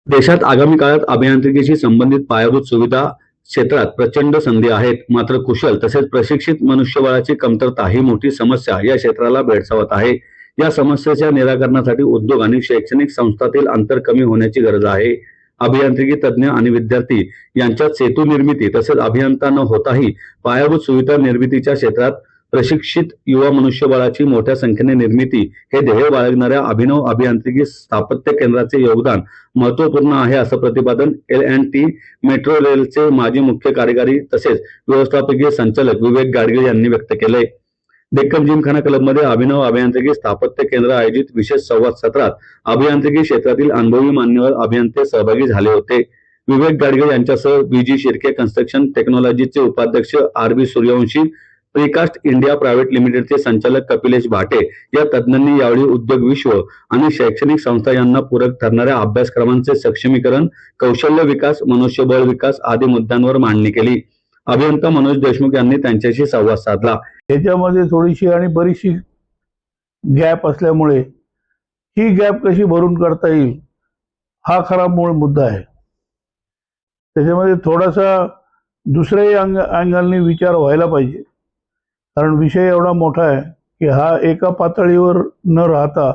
देशात आगामी काळात अभियांत्रिकीशी संबंधित पायाभूत सुविधा क्षेत्रात प्रचंड संधी आहेत. मात्र कुशल तसेच प्रशिक्षित मनुष्यबळाची कमतरता ही मोठी समस्या या क्षेत्राला भेडसावत आहे. या समस्येच्या निराकरणासाठी उद्योग आणि शैक्षणिक संस्थांतील अंतर कमी होण्याची गरज आहे. अभियांत्रिकी तज्ज्ञ आणि विद्यार्थी यांच्यात सेतू निर्मिती तसेच अभियंता न होताही पायाभूत सुविधा निर्मितीच्या क्षेत्रात प्रशिक्षित युवा मनुष्यबळाची मोठ्या संख्येने निर्मिती हे ध्येय बाळगणाऱ्या अभिनव अभियांत्रिकी स्थापत्य केंद्राचे योगदान महत्वपूर्ण आहे, असं प्रतिपादन L&T मेट्रो रेलचे माजी मुख्य कार्यकारी तसेच व्यवस्थापकीय संचालक विवेक गाडगीळ यांनी व्यक्त केले. डेक्कन जिमखाना क्लबमध्ये अभिनव अभियांत्रिकी स्थापत्य केंद्र आयोजित विशेष संवाद सत्रात अभियांत्रिकी क्षेत्रातील अनुभवी मान्यवर अभियंते सहभागी झाले होते. विवेक गाडगीळ यांच्यासह VG शिर्के कन्स्ट्रक्शन टेक्नॉलॉजीचे उपाध्यक्ष RB Suryavanshi, precast India private लिमिटेडचे संचालक कपिलेश भाटे या तज्ज्ञांनी यावेळी उद्योग विश्व आणि शैक्षणिक संस्था यांना पूरक ठरणाऱ्या अभ्यासक्रमांचे सक्षमीकरण, कौशल्य विकास, मनुष्यबळ विकास आदी मुद्द्यांवर मांडणी केली. अभियंता मनोज देशमुख यांनी त्यांच्याशी संवाद साधला. याच्यामध्ये थोडीशी आणि बरीचशी गॅप असल्यामुळे ही गॅप कशी भरून काढता येईल हा खरा मूळ मुद्दा आहे. त्याच्यामध्ये थोडासा दुसऱ्याही अँगलने विचार व्हायला पाहिजे, कारण विषय एवढा मोठा आहे की हा एका पातळीवर न राहता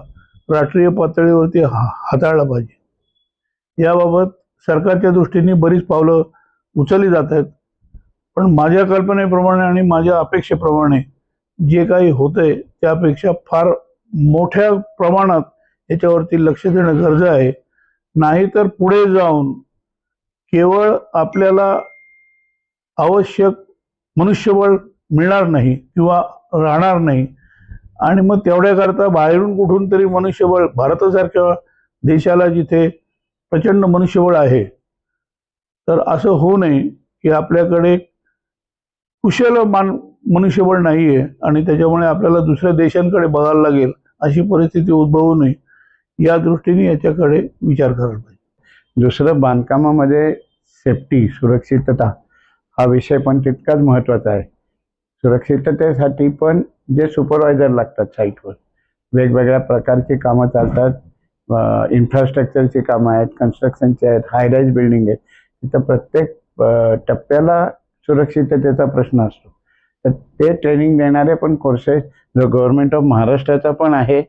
राष्ट्रीय पातळीवरती हाताळला पाहिजे. याबाबत सरकारच्या दृष्टीने बरीच पावलं उचलली जात आहेत, पण माझ्या कल्पनेप्रमाणे आणि माझ्या अपेक्षेप्रमाणे जे काही होतंय त्यापेक्षा फार मोठ्या प्रमाणात याच्यावरती लक्ष देणं गरजेचं आहे. नाहीतर पुढे जाऊन केवळ आपल्याला आवश्यक मनुष्यबळ मिळणार नाही किंवा राहणार नाही, आणि मग तेवढ्याकरता बाहेरून कुठून तरी मनुष्यबळ, भारतासारख्या देशाला जिथे प्रचंड मनुष्यबळ आहे, तर असं होऊ नये की आपल्याकडे कुशल मनुष्यबळ नाही आहे आणि त्याच्यामुळे आपल्याला दुसऱ्या देशांकडे बघायला लागेल, अशी परिस्थिती उद्भवू नये या दृष्टीने याच्याकडे विचार करायला पाहिजे. दुसरं, बांधकामामध्ये सेफ्टी, सुरक्षितता हा विषय पण तितकाच महत्त्वाचा आहे. सुरक्षिततेसाठी पण जे सुपरवायझर लागतात साईटवर, वेगवेगळ्या प्रकारची कामं चालतात, इन्फ्रास्ट्रक्चरची कामं आहेत, कन्स्ट्रक्शनचे आहेत, हायराईज बिल्डिंग आहेत, तिथं प्रत्येक टप्प्याला सुरक्षिततेचा प्रश्न असतो. तर ते ट्रेनिंग देणारे पण कोर्सेस जो गव्हर्नमेंट ऑफ महाराष्ट्राचा पण आहे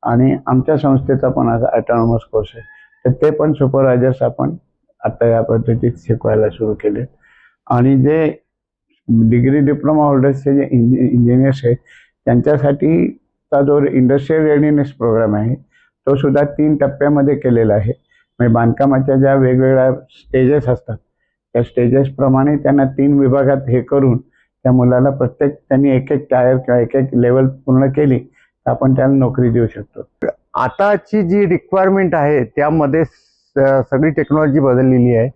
आणि आमच्या संस्थेचा पण ऑटोनॉमस कोर्स आहे, तर ते पण सुपरवायझर्स आपण आता या पद्धतीत शिकवायला सुरू केले. आणि जे डिग्री डिप्लोमा होल्डर्सचे जे इंजिनियर्स आहेत त्यांच्यासाठीचा जो इंडस्ट्रियल रेडिनेस प्रोग्राम आहे तो सुद्धा 3 टप्प्यामध्ये केलेला आहे. म्हणजे बांधकामाच्या ज्या वेगवेगळ्या स्टेजेस असतात त्या स्टेजेसप्रमाणे त्यांना 3 विभागात हे करून त्या मुलाला प्रत्येक त्यांनी एक टायर किंवा एक लेवल पूर्ण केली तर आपण त्याला नोकरी देऊ शकतो. आताची जी रिक्वायरमेंट आहे त्यामध्ये सगळी टेक्नॉलॉजी बदललेली आहे.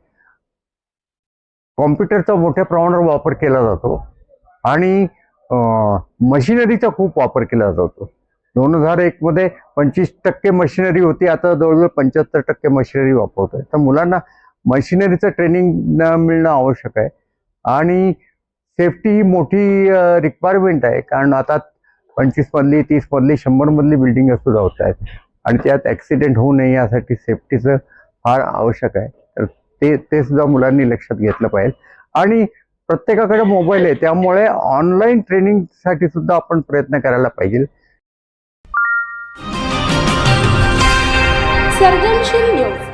कॉम्प्युटरचा मोठ्या प्रमाणावर वापर केला जातो आणि मशिनरीचा खूप वापर केला जातो. 2001 मध्ये 25% मशिनरी होती, आता जवळजवळ 75% मशिनरी वापरतोय. तर मुलांना मशिनरीचं ट्रेनिंग मिळणं आवश्यक आहे. आणि सेफ्टी ही मोठी रिक्वायरमेंट आहे, कारण आता 25 मधली, 30 मधली, 100 मधली बिल्डिंग सुद्धा होत आहेत आणि त्यात ॲक्सिडेंट होऊ नये यासाठी सेफ्टीचं फार आवश्यक आहे. तर ते सुद्धा मुलांनी लक्षात घेतलं पाहिजे. आणि प्रत्येकाकडे मोबाईल आहे, त्यामुळे ऑनलाईन ट्रेनिंगसाठी सुद्धा आपण प्रयत्न करायला पाहिजे. सर्जनशील न्यूज.